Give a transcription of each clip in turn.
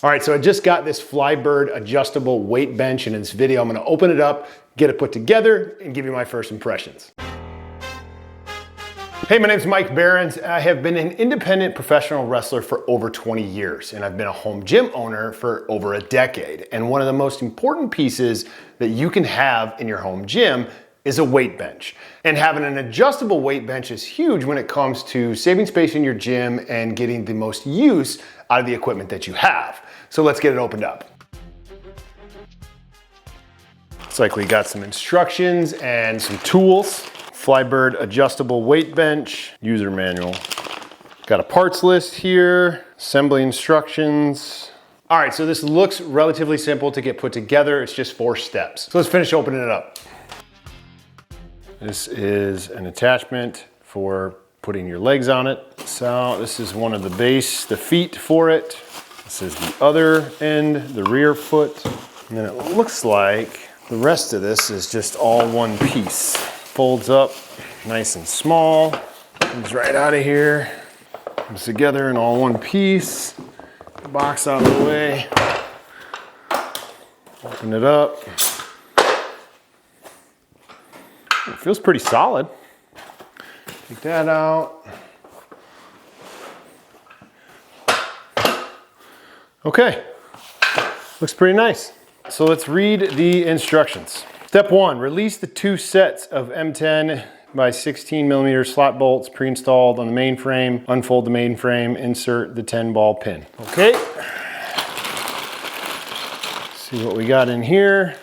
All right, so I just got this FLYBIRD adjustable weight bench, and in this video I'm gonna open it up, get it put together, and give you my first impressions. Hey, my name's Mike Behrens. I have been an independent professional wrestler for over 20 years, and I've been a home gym owner for over a decade. And one of the most important pieces that you can have in your home gym is a weight bench. And having an adjustable weight bench is huge when it comes to saving space in your gym and getting the most use out of the equipment that you have. So let's get it opened up. Looks like we got some instructions and some tools. FLYBIRD adjustable weight bench, user manual. Got a parts list here, assembly instructions. All right, so this looks relatively simple to get put together. It's just 4 steps. So let's finish opening it up. This is an attachment for putting your legs on it. So this is one of the feet for it. This is the other end, the rear foot. And then it looks like the rest of this is just all one piece. Folds up nice and small. Comes right out of here. Comes together in all one piece. Box out of the way. Open it up. It feels pretty solid. Take that out. Okay, looks pretty nice. So let's read the instructions. Step 1, release the 2 sets of M10 by 16 millimeter slot bolts pre-installed on the main frame. Unfold the main frame, insert the 10 ball pin. Okay. See what we got in here.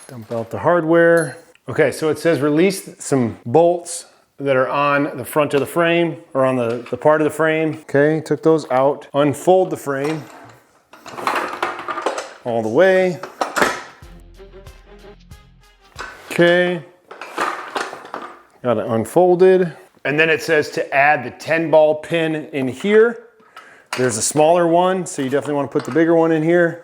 Dump out the hardware. Okay, so it says release some bolts that are on the front of the frame, or on the part of the frame. Okay, took those out. Unfold the frame all the way. Okay, got it unfolded. And then it says to add the 10 ball pin in here. There's a smaller one, so you definitely want to put the bigger one in here.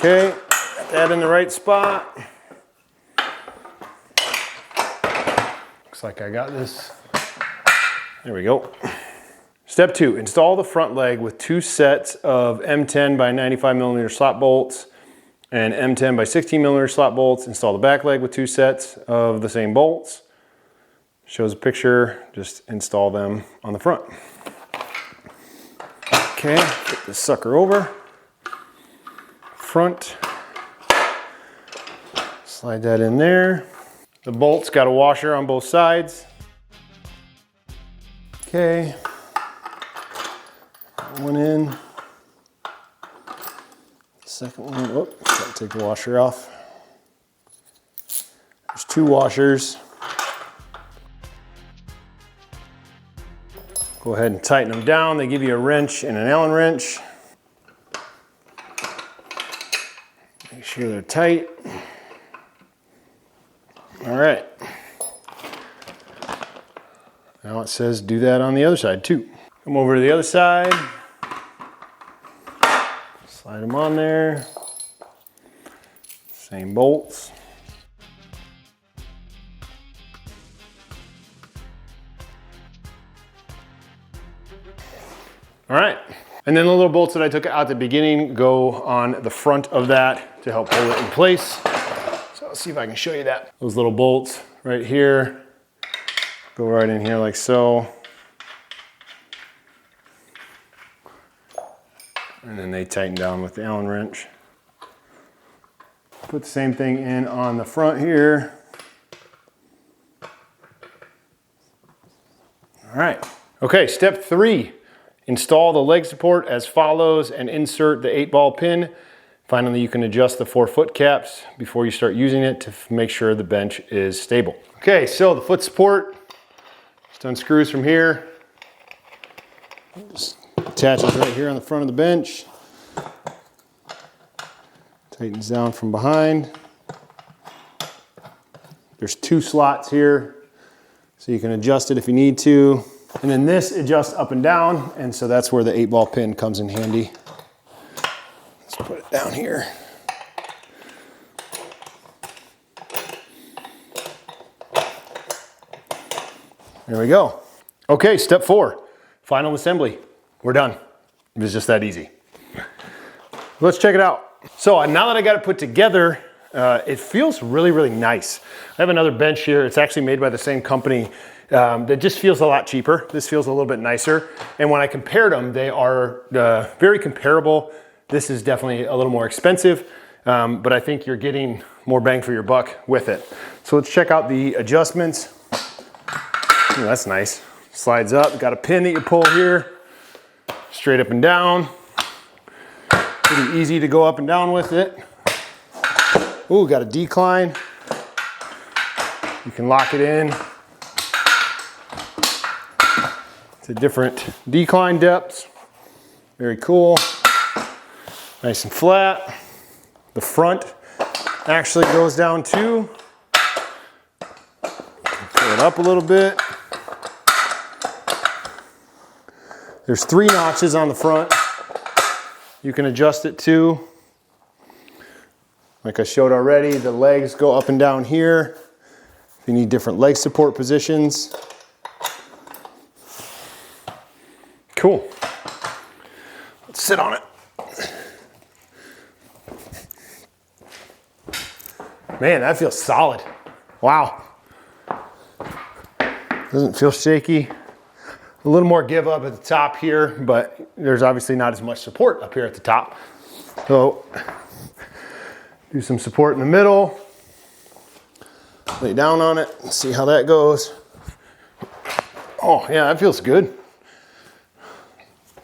Okay, got that in the right spot. Looks like I got this. There we go. Step 2, install the front leg with 2 sets of M10 by 95 millimeter slot bolts and M10 by 16 millimeter slot bolts. Install the back leg with 2 sets of the same bolts. Shows a picture, just install them on the front. Okay, flip this sucker over. Front, slide that in there. The bolt's got a washer on both sides. Okay, one in. Second one, oh, gotta take the washer off. There's 2 washers. Go ahead and tighten them down. They give you a wrench and an Allen wrench. Make sure they're tight. All right. Now it says do that on the other side too. Come over to the other side. Slide them on there. Same bolts. All right. And then the little bolts that I took out at the beginning go on the front of that to help hold it in place. So let's see if I can show you that. Those little bolts right here go right in here like so. And then they tighten down with the Allen wrench. Put the same thing in on the front here. All right. Okay, step 3. Install the leg support as follows and insert the 8 ball pin. Finally, you can adjust the 4 foot caps before you start using it to make sure the bench is stable. Okay, so the foot support just unscrews from here. Just attaches right here on the front of the bench. Tightens down from behind. There's 2 slots here, so you can adjust it if you need to. And then this adjusts up and down, and so that's where the 8 ball pin comes in handy. Let's put it down here. There we go. Okay, step 4, final assembly. We're done. It was just that easy. Let's check it out. So now that I got it put together, it feels really, really nice. I have another bench here. It's actually made by the same company that just feels a lot cheaper. This feels a little bit nicer. And when I compared them, they are very comparable. This is definitely a little more expensive, but I think you're getting more bang for your buck with it. So let's check out the adjustments. Ooh, that's nice. Slides up, got a pin that you pull here, straight up and down. Pretty easy to go up and down with it. Ooh, got a decline. You can lock it in to different decline depths. Very cool. Nice and flat. The front actually goes down too. Pull it up a little bit. There's 3 notches on the front. You can adjust it to. Like I showed already, the legs go up and down here. If you need different leg support positions. Cool. Let's sit on it. Man, that feels solid. Wow. Doesn't feel shaky. A little more give up at the top here, but there's obviously not as much support up here at the top. So do some support in the middle. Lay down on it and see how that goes. Oh yeah, that feels good.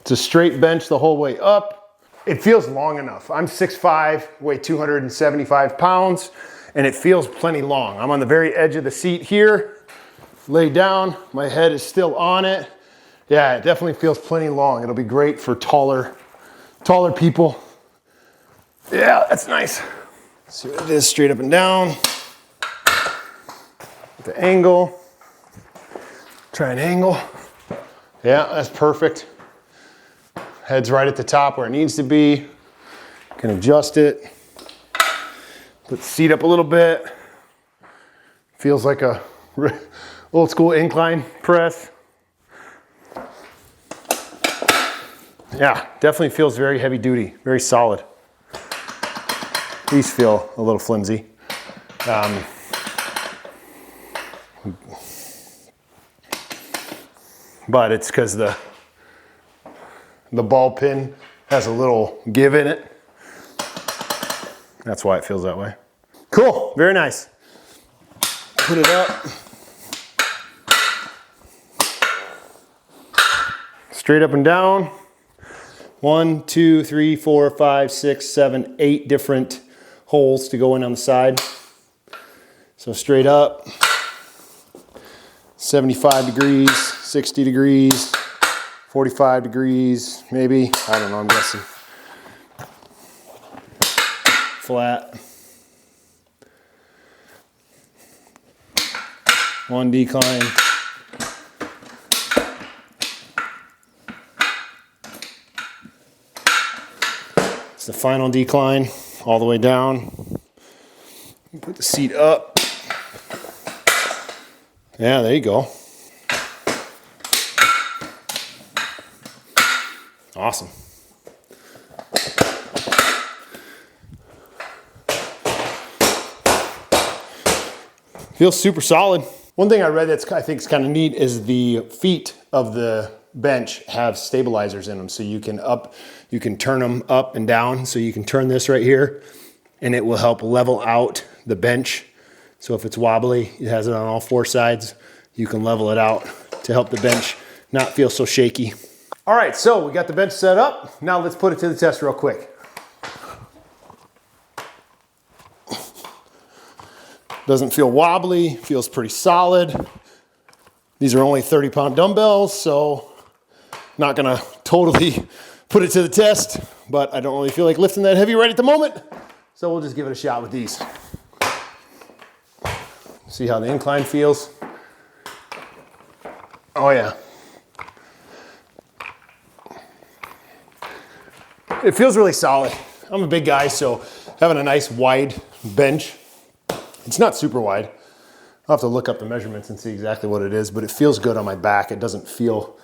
It's a straight bench the whole way up. It feels long enough. I'm 6'5", weigh 275 pounds, and it feels plenty long. I'm on the very edge of the seat here. Lay down, my head is still on it. Yeah, it definitely feels plenty long. It'll be great for taller people. Yeah, that's nice. Let's see what it is, straight up and down. The angle. Try an angle. Yeah, that's perfect. Head's right at the top where it needs to be. Can adjust it. Put the seat up a little bit. Feels like a old school incline press. Yeah, definitely feels very heavy duty, very solid. These feel a little flimsy. But it's because the ball pin has a little give in it. That's why it feels that way. Cool, very nice. Put it up. Straight up and down. 1, 2, 3, 4, 5, 6, 7, 8 different holes to go in on the side. So straight up, 75 degrees, 60 degrees, 45 degrees, maybe. I don't know, I'm guessing. Flat. 1 decline. It's the final decline all the way down. Put the seat up. Yeah, there you go. Awesome. Feels super solid. One thing I read that's I think is kind of neat is the feet of the bench have stabilizers in them, so you can turn them up and down. So you can turn this right here and it will help level out the bench. So if it's wobbly, it has it on all 4 sides. You can level it out to help the bench not feel so shaky. All right, so we got the bench set up. Now let's put it to the test real quick. Doesn't feel wobbly, feels pretty solid. These are only 30-pound dumbbells, so not gonna totally put it to the test, but I don't really feel like lifting that heavy right at the moment. So we'll just give it a shot with these. See how the incline feels. Oh yeah. It feels really solid. I'm a big guy, so having a nice wide bench, it's not super wide, I'll have to look up the measurements and see exactly what it is, but it feels good on my back. It doesn't feel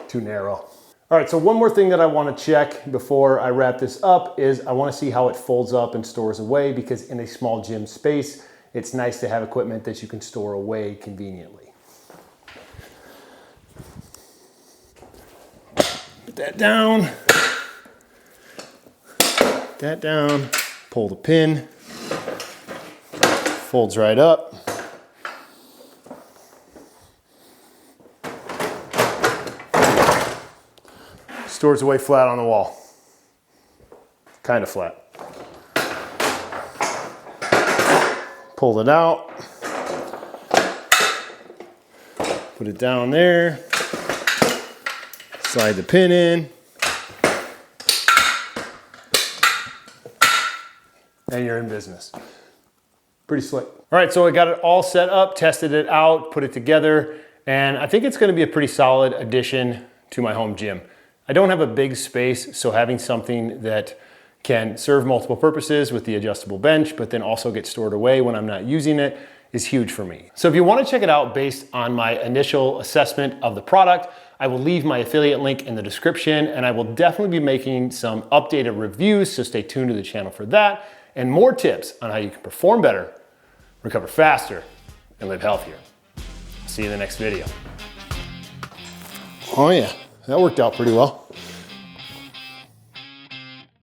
too narrow. All right, so one more thing that I want to check before I wrap this up is I want to see how it folds up and stores away, because in a small gym space, it's nice to have equipment that you can store away conveniently. Put that down. Put that down. Pull the pin. Folds right up. Stores away flat on the wall. Kind of flat. Pull it out. Put it down there. Slide the pin in. And you're in business. Pretty slick. All right, so I got it all set up, tested it out, put it together, and I think it's gonna be a pretty solid addition to my home gym. I don't have a big space, so having something that can serve multiple purposes with the adjustable bench, but then also get stored away when I'm not using it, is huge for me. So if you want to check it out based on my initial assessment of the product, I will leave my affiliate link in the description, and I will definitely be making some updated reviews, so stay tuned to the channel for that, and more tips on how you can perform better, recover faster, and live healthier. See you in the next video. Oh yeah. That worked out pretty well.